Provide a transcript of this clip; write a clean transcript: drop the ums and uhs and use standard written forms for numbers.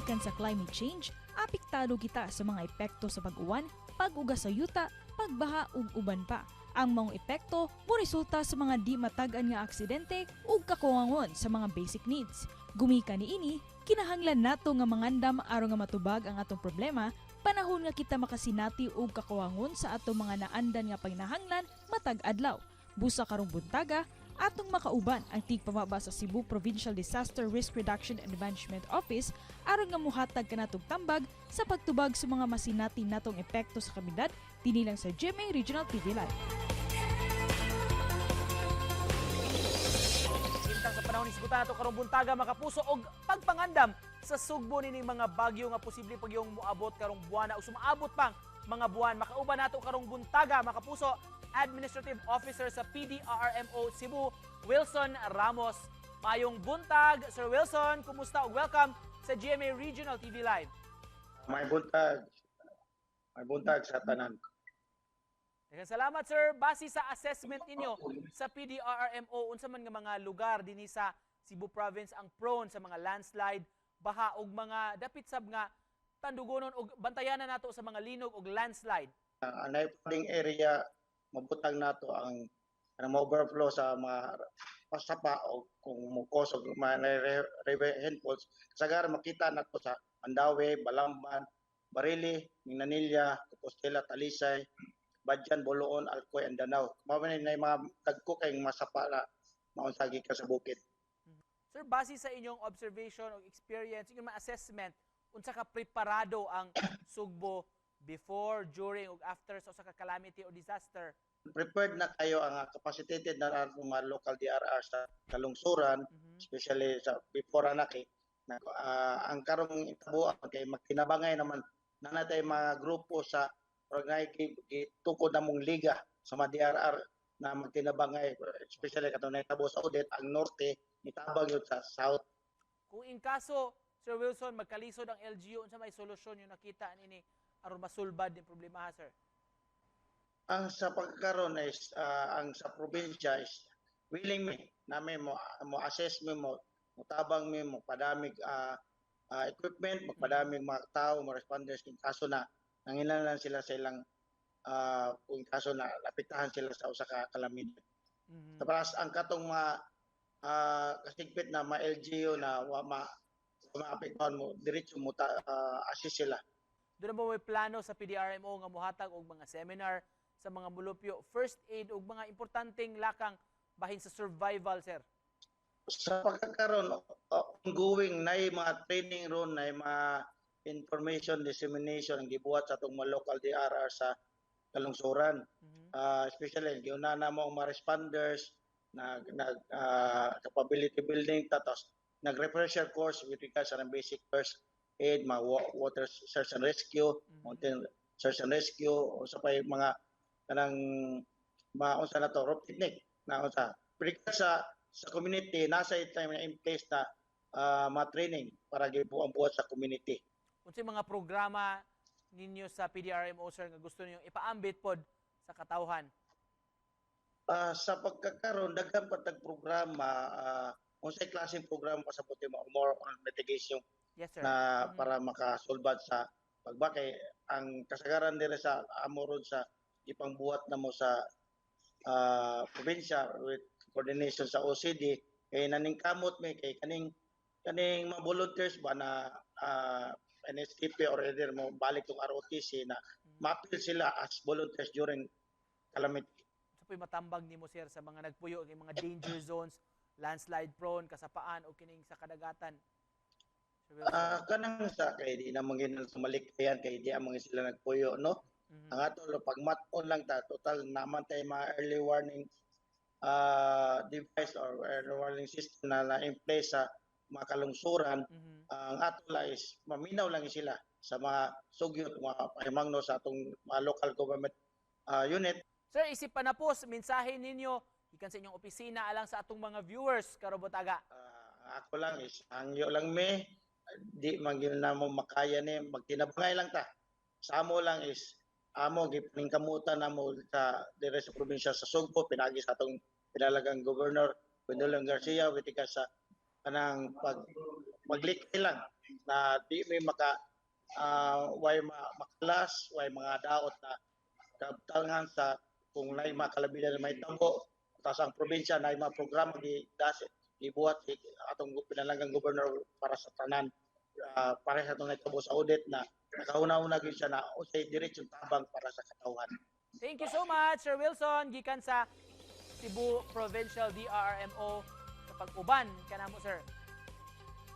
gikan sa climate change, apektado kita sa mga epekto sa pag-uwan, pag-uga sa yuta, pagbaha ug uban pa. Ang mga epekto mo resulta sa mga di matag-an nga aksidente ug kakuwangon sa mga basic needs. Gumika niini, kinahanglan nato nga mangandam aron nga matubag ang atong problema, panahon nga kita makasinati ug kakuwangon sa atong mga naandan nga panginahanglan matag adlaw. Busa karong buntaga, atong makauban ang tigpamaba sa Cebu Provincial Disaster Risk Reduction and Management Office aron nga muhatag kanatong tambag sa pagtubag sa mga masinati natong epekto sa kamunidad dinhi lang sa GMA Regional TV Live. Hintang sa panahon ni Sigutan nato karong buntaga makapuso og pagpangandam sa sugbo nining mga bagyo nga posible pagyong moabot karong buwan o sumaabot pang mga buwan. Makauban nato karong buntaga makapuso Administrative Officer sa PDRRMO Cebu, Wilson Ramos. Mayong buntag, Sir Wilson, kumusta ug welcome sa GMA Regional TV Live. May buntag sa tanan. Daghang salamat sir. Base sa assessment ninyo sa PDRRMO, unsa man nga mga lugar dinhi sa Cebu Province ang prone sa mga landslide, baha ug mga dapit sab nga tandugonon ug bantayanan nato sa mga linog ug landslide. Anay puding area mabutang nato ang overflow sa mga pasapa o kung mukos o mga river handfalls. Sagar makita nato sa Mandawi, Balamban, Barili, Minanilla, Compostela, Talisay, Badyan, Boloon, Alcoy, and Danao. Mamanay na mga dagko kayong masapa na maunsagi ka sa bukid. Sir, base sa inyong observation o experience, inyong mga assessment, unsa ka preparado ang sugbo before, during, ug after sa usa ka calamity o disaster? Prepared na kayo ang capacitated na mga local DRR sa kalungsuran, especially sa before anaki. Ang karong itabuan kay magtinabangay naman na natay mga grupo sa Orangay tukod na mong liga sa mga DRR na magtinabangay, especially katong nahitabo sa Odette, ang norte, nitabang yun sa south. Kung in kaso, Sir Wilson, magkalisod ang LGU, unsa may solusyon yung nakita nini aron masulbad yung problema ha, sir? Ang sa pagkaroon is ang sa probinsya is willing me namin mo assess mo tabang mo padamig equipment, magpadamig mga tao, mga responders kung kaso na nanginahanglan sila sa ilang kung kaso na napektahan sila sa usa ka calamity. Tapos ang katong mga kasigpit na mga LGU na maapektuhan mo diretso mo assist sila. Doon ba may plano sa PDRMO nga muhatag og mga seminar sa mga mulupyo, first aid ug mga importanteng lakang bahin sa survival, sir? Sa pagkakaroon, ongoing na mga training ron, na mga information dissemination ang gibuhat sa itong mga local DRR sa kalungsuran. Especially, giuna na mo mga responders, capability building, tapos nag-refresher course with regards sa basic first aid, mga water search and rescue, mountain search and rescue, o sa pa mga kanang unsa na to, rope technique, na unsa. Sa community, nasa time na in place na mga training para gibuang-buhat sa community. Unsay mga programa ninyo sa PDRMO, sir, nga gusto niyo ipaambit pod sa katawhan? Sa pagkakaroon, daghan pa tag programa, unsay klaseng programa pa sa puti more on mitigation. Yes, sir. Na para makasulbad sa pagbakay. Ang kasagaran dire sa amorod sa ipangbuhat na mo sa probinsya with coordination sa OCD kay naningkamot may kay kaning mga volunteers ba na NSTP or either mo balik tong ROTC na ma-appeal sila as volunteers during calamity. So po'y matambag nimo, sir, sa mga nagpuyo ng mga danger zones, landslide prone, kasapaan o kining sa kadagatan? Kanang sa kay di na mangin sumalikayan kay di among sila nagpuyo, no? Ang ato pagmat-on lang ta total naman tay mga early warning device or early warning system na in place sa mga kalungsuran. Ang ato la is maminaw lang sila sa mga sugyot, mga pahimangno sa atong mga local government unit. Sir, isip pa na po, mensahe ninyo ikan sa inyong opisina alang sa atong mga viewers karobotaga. Ako lang is hangyo lang me, di magin na mo makaya ni magtinabangay lang ta. Sa amo lang is amo gipiningkamutan na mo sa dire sa probinsya sa Sugbo, pinagi sa atong pinalagang governor Gwendolyn Garcia with sa kanang maglikay lang na di may way makalas, way mga daot na kabtangan sa kung may makalabilan na may tabo. Tapos ang probinsya na mga programa ibuhat atong pinalanggang gobernador para sa tanan. Para sa itong nagtabo sa audit na nakauna-una gyud siya na usay diretsong tabang para sa katawhan. Thank you so much, Sir Wilson, gikan sa Cebu Provincial DRRMO sa pag-uban kanamo, sir.